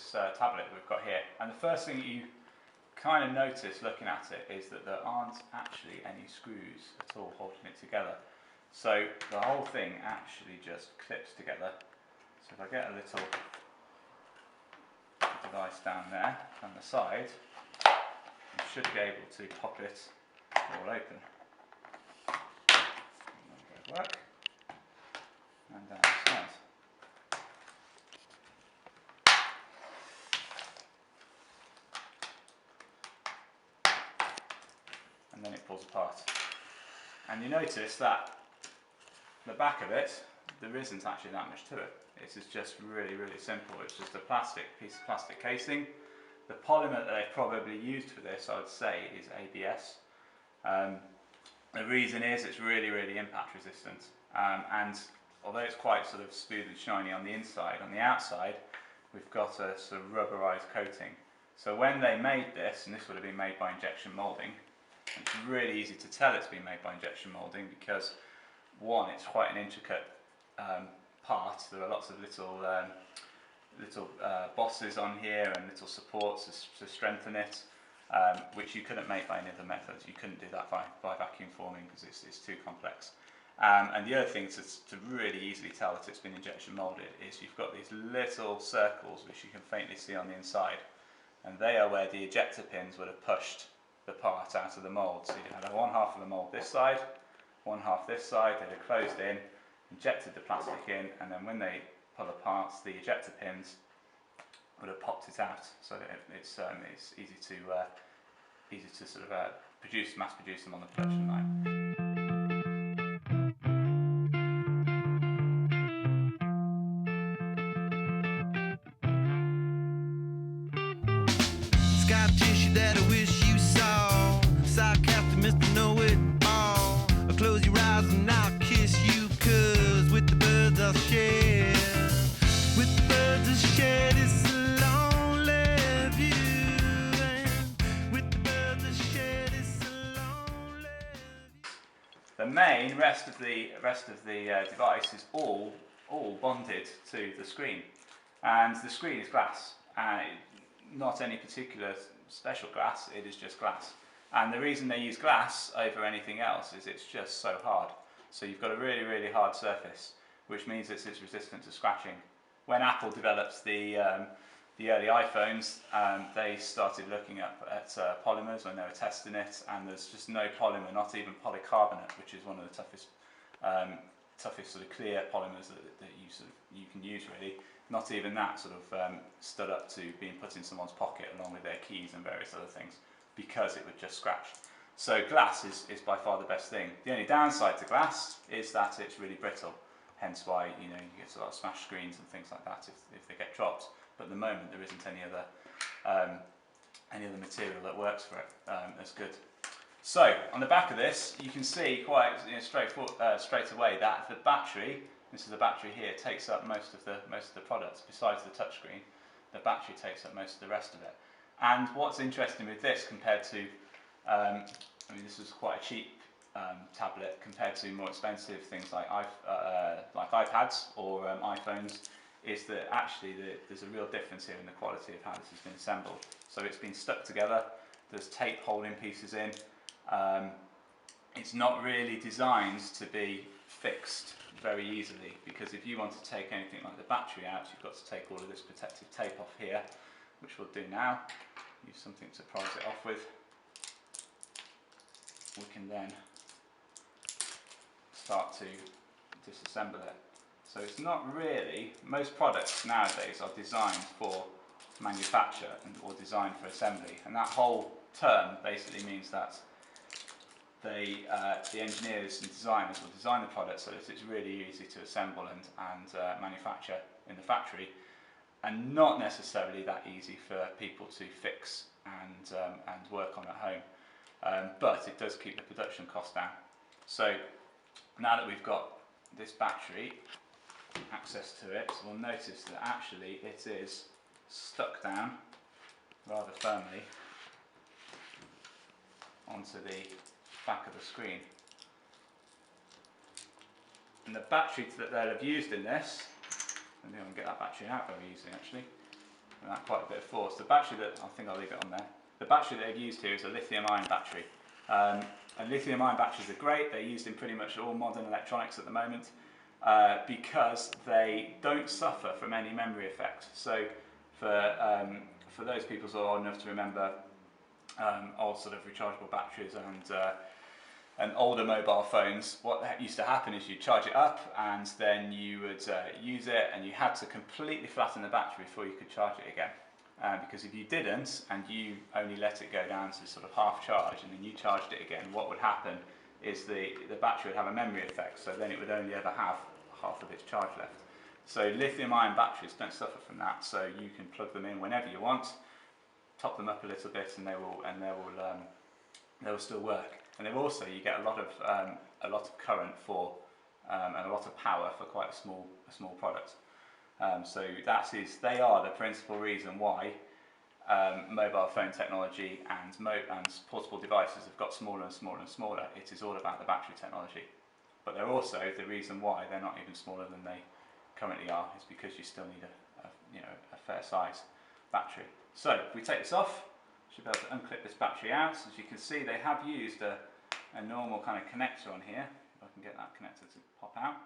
this tablet that we've got here. And the first thing you kind of notice looking at it is that there aren't actually any screws at all holding it together. So the whole thing actually just clips together. So if I get a little device down there on the side, you should be able to pop it all open. Work. And down the side. And then it pulls apart. And you notice that the back of it, there isn't actually that much to it. It's just really, really simple. It's just a piece of plastic casing. The polymer that they've probably used for this, I would say, is ABS. The reason is it's really, really impact resistant. And although it's quite sort of smooth and shiny on the inside, on the outside, we've got a sort of rubberized coating. So when they made this, and this would have been made by injection molding, it's really easy to tell it's been made by injection molding because, one, it's quite an intricate part. There are lots of little bosses on here and little supports to strengthen it, which you couldn't make by any other methods. You couldn't do that by vacuum forming because it's too complex. And the other thing to really easily tell that it's been injection molded is you've got these little circles which you can faintly see on the inside, and they are where the ejector pins would have pushed the part out of the mould. So you had one half of the mould this side, one half this side. They'd have closed in, injected the plastic in, and then when they pull apart, the ejector pins would have popped it out. So it's easy to sort of mass produce them on the production line. Scar tissue that I wish you saw. Sarcastic Mr. Know-It-All. I'll close your eyes and I'll kiss you, 'cause with the birds I'll share. With the birds I'll share this lonely view. And with the birds I'll share this lonely view. The main rest of the device is all bonded to the screen, and the screen is glass. Not any particular special glass, it is just glass. And the reason they use glass over anything else is it's just so hard. So you've got a really, really hard surface, which means it's resistant to scratching. When Apple developed the early iPhones, they started looking at polymers when they were testing it, and there's just no polymer, not even polycarbonate, which is one of the toughest sort of clear polymers that you can use really. Not even that sort of stood up to being put in someone's pocket along with their keys and various other things, because it would just scratch. So glass is by far the best thing. The only downside to glass is that it's really brittle, hence why you get a lot of smashed screens and things like that if they get dropped. But at the moment there isn't any other material that works for it as good. So on the back of this, you can see quite straight away that the battery. This is the battery here, takes up most of the products. Besides the touchscreen, the battery takes up most of the rest of it. And what's interesting with this compared to, this was quite a cheap tablet compared to more expensive things like iPads or iPhones, is that actually there's a real difference here in the quality of how this has been assembled. So it's been stuck together. There's tape holding pieces in. It's not really designed to be fixed very easily, because if you want to take anything like the battery out, you've got to take all of this protective tape off here, which we'll do now. Use something to prise it off with. We can then start to disassemble it. So it's not really, most products nowadays are designed for manufacture or designed for assembly, and that whole term basically means that the engineers and designers will design the product so that it's really easy to assemble and manufacture in the factory, and not necessarily that easy for people to fix and work on at home. But it does keep the production cost down. So now that we've got this battery, access to it, we'll notice that actually it is stuck down rather firmly onto the back of the screen. And the battery that they'll have used in this, I think I can get that battery out very easily actually. without quite a bit of force. The battery that, I think I'll leave it on there, the battery that they've used here is a lithium-ion battery. And lithium-ion batteries are great. They're used in pretty much all modern electronics at the moment because they don't suffer from any memory effect. So for those people who are old enough to remember old sort of rechargeable batteries and older mobile phones, what used to happen is you'd charge it up and then you would use it, and you had to completely flatten the battery before you could charge it again. Because if you didn't and you only let it go down to sort of half charge and then you charged it again, what would happen is the battery would have a memory effect, so then it would only ever have half of its charge left. So lithium-ion batteries don't suffer from that, so you can plug them in whenever you want, top them up a little bit, and they will still work. And then also you get a lot of current for and a lot of power for quite a small product. So they are the principal reason why mobile phone technology and portable devices have got smaller and smaller and smaller. It is all about the battery technology. But they're also the reason why they're not even smaller than they currently are, is because you still need a fair size battery. So if we take this off, should be able to unclip this battery out. As you can see, they have used a normal kind of connector on here. If I can get that connector to pop out.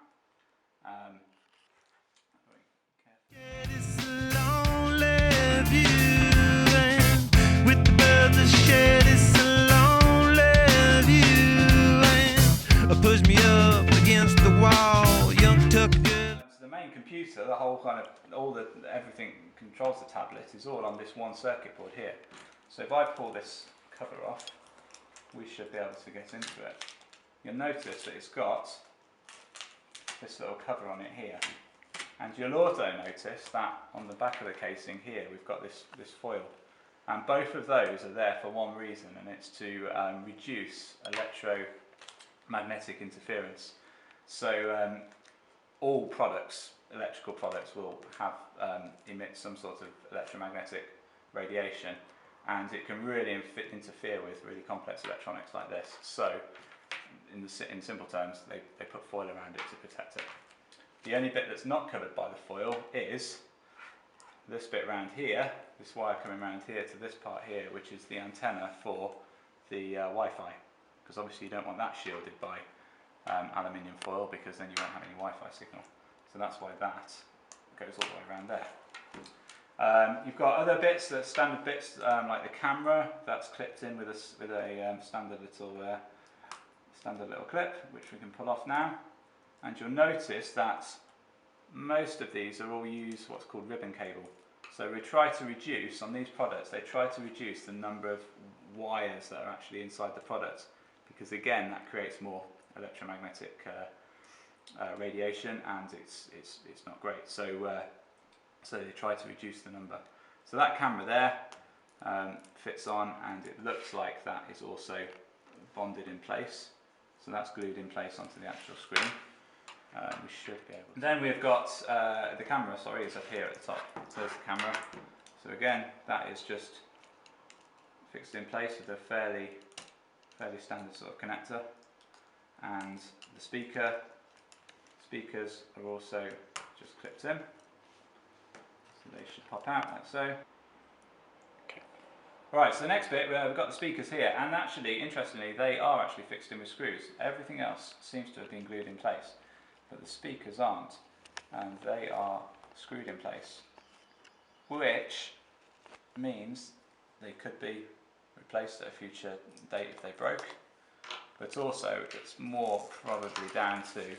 It's a lonely view, and with the birds that shed, it's a lonely view, and push me up against the wall, young Tucker. So the main computer, the whole kind of everything controls the tablet is all on this one circuit board here. So if I pull this cover off, we should be able to get into it. You'll notice that it's got this little cover on it here. And you'll also notice that on the back of the casing here we've got this foil, and both of those are there for one reason, and it's to reduce electromagnetic interference. So all electrical products will have emit some sort of electromagnetic radiation, and it can really interfere with really complex electronics like this. So in simple terms, they put foil around it to protect it. The only bit that's not covered by the foil is this bit around here, this wire coming around here to this part here, which is the antenna for the Wi-Fi, because obviously you don't want that shielded by aluminium foil, because then you won't have any Wi-Fi signal. So that's why that goes all the way around there. You've got other bits, that standard bits, like the camera, that's clipped in with a standard little clip, which we can pull off now. And you'll notice that most of these are all use what's called ribbon cable. So we try to reduce, on these products, they try to reduce the number of wires that are actually inside the product, because again that creates more electromagnetic radiation, and it's not great. So they try to reduce the number. So that camera there fits on, and it looks like that is also bonded in place. So that's glued in place onto the actual screen. We should be able to. Then we've got the camera, is up here at the top. So there's the camera. So again, that is just fixed in place with a fairly standard sort of connector. And the speakers are also just clipped in. So they should pop out like so. Right, so the next bit, we've got the speakers here, and actually, interestingly, they are actually fixed in with screws. Everything else seems to have been glued in place, but the speakers aren't, and they are screwed in place, which means they could be replaced at a future date if they broke, but also it's more probably down to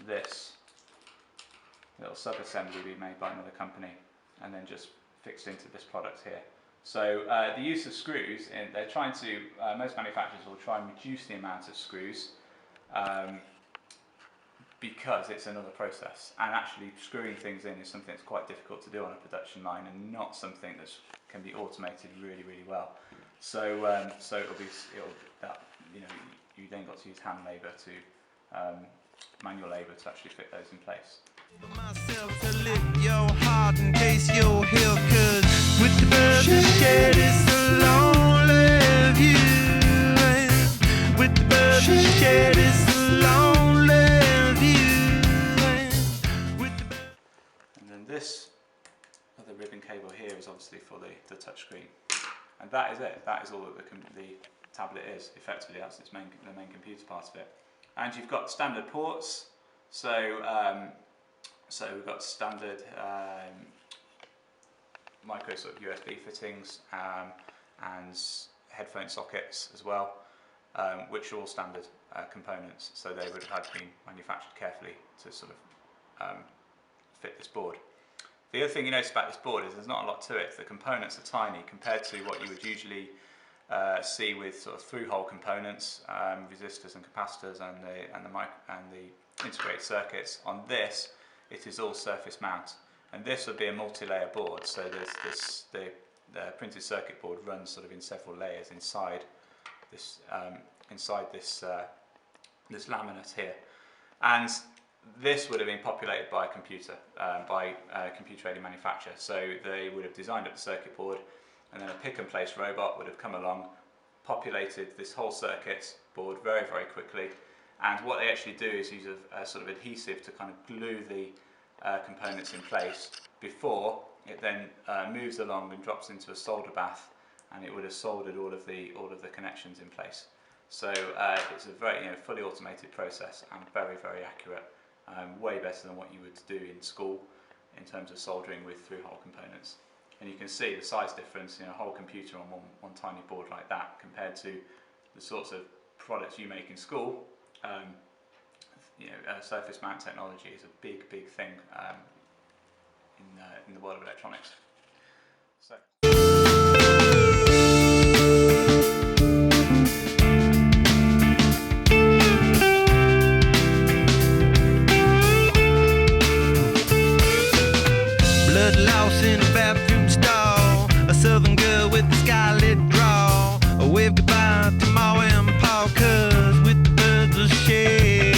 this little sub-assembly we made by another company, and then just fixed into this product here. So the use of screws, they're trying to, most manufacturers will try and reduce the amount of screws because it's another process, and actually screwing things in is something that's quite difficult to do on a production line, and not something that can be automated really well. So you then got to use hand labour to manual labour to actually fit those in place. Myself to lift your heart in case you're here, 'cause with the birds that shed, it's a lonely view, and with the birds that shed, it's a lonely view, and then this other ribbon cable here is And that is it. That is all that the tablet is. Effectively, that's the main computer part of it. And you've got standard ports. So we've got standard micro sort of USB fittings and headphone sockets as well, which are all standard components. So they would have been manufactured carefully to sort of fit this board. The other thing you notice about this board is there's not a lot to it. The components are tiny compared to what you would usually see with sort of through-hole components, resistors and capacitors, and the integrated circuits. On this, it is all surface mount, and this would be a multi-layer board. So there's the printed circuit board runs sort of in several layers inside this this laminate here, and this would have been populated by a computer, by a computer-aided manufacturer. So they would have designed up the circuit board, and then a pick-and-place robot would have come along, populated this whole circuit board very, very quickly. And what they actually do is use a sort of adhesive to kind of glue the components in place before it then moves along and drops into a solder bath, and it would have soldered all of the connections in place. So it's a very fully automated process and very, very accurate. Way better than what you would do in school in terms of soldering with through-hole components. And you can see the size difference in a whole computer on one tiny board like that compared to the sorts of products you make in school. Surface mount technology is a big, big thing in the world of electronics. So. In a bathroom stall, a southern girl with a scarlet drawl, a wave goodbye to Ma and Pa, 'cause with the birds of shed,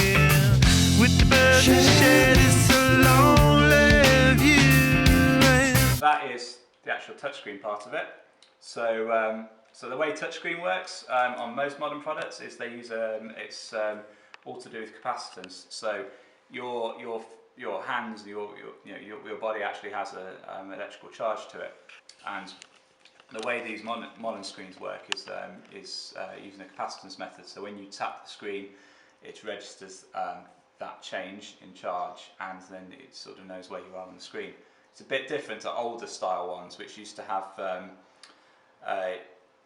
with the birds of shed, it's a lonely view. That is the actual touchscreen part of it. So so the way touchscreen works on most modern products is they use it's all to do with capacitance. So your hands, your body actually has an electrical charge to it, and the way these modern screens work is using a capacitance method. So when you tap the screen, it registers that change in charge, and then it sort of knows where you are on the screen. It's a bit different to older style ones, which used to have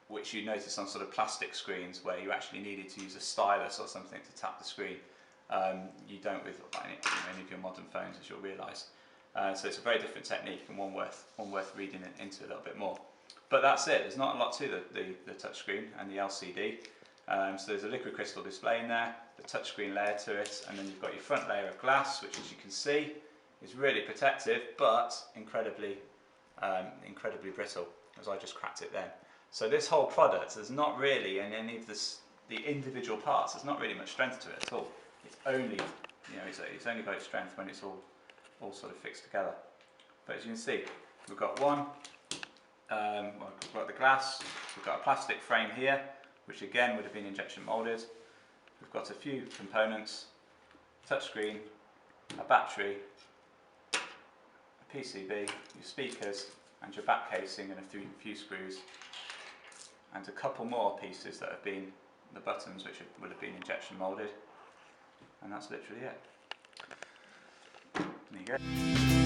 which you notice on sort of plastic screens, where you actually needed to use a stylus or something to tap the screen. You don't with any of your modern phones, as you'll realise. So it's a very different technique, and one worth reading into a little bit more. But that's it. There's not a lot to the touchscreen and the LCD. So there's a liquid crystal display in there, the touchscreen layer to it, and then you've got your front layer of glass, which, as you can see, is really protective, but incredibly brittle, as I just cracked it then. So this whole product, there's not really in any of the individual parts. There's not really much strength to it at all. It's only, it's only got its strength when it's all sort of fixed together. But as you can see, we've got we've got the glass, we've got a plastic frame here, which again would have been injection molded. We've got a few components, touchscreen, a battery, a PCB, your speakers, and your back casing, and a few screws, and a couple more pieces that have been the buttons, which would have been injection molded. And that's literally it. There you go.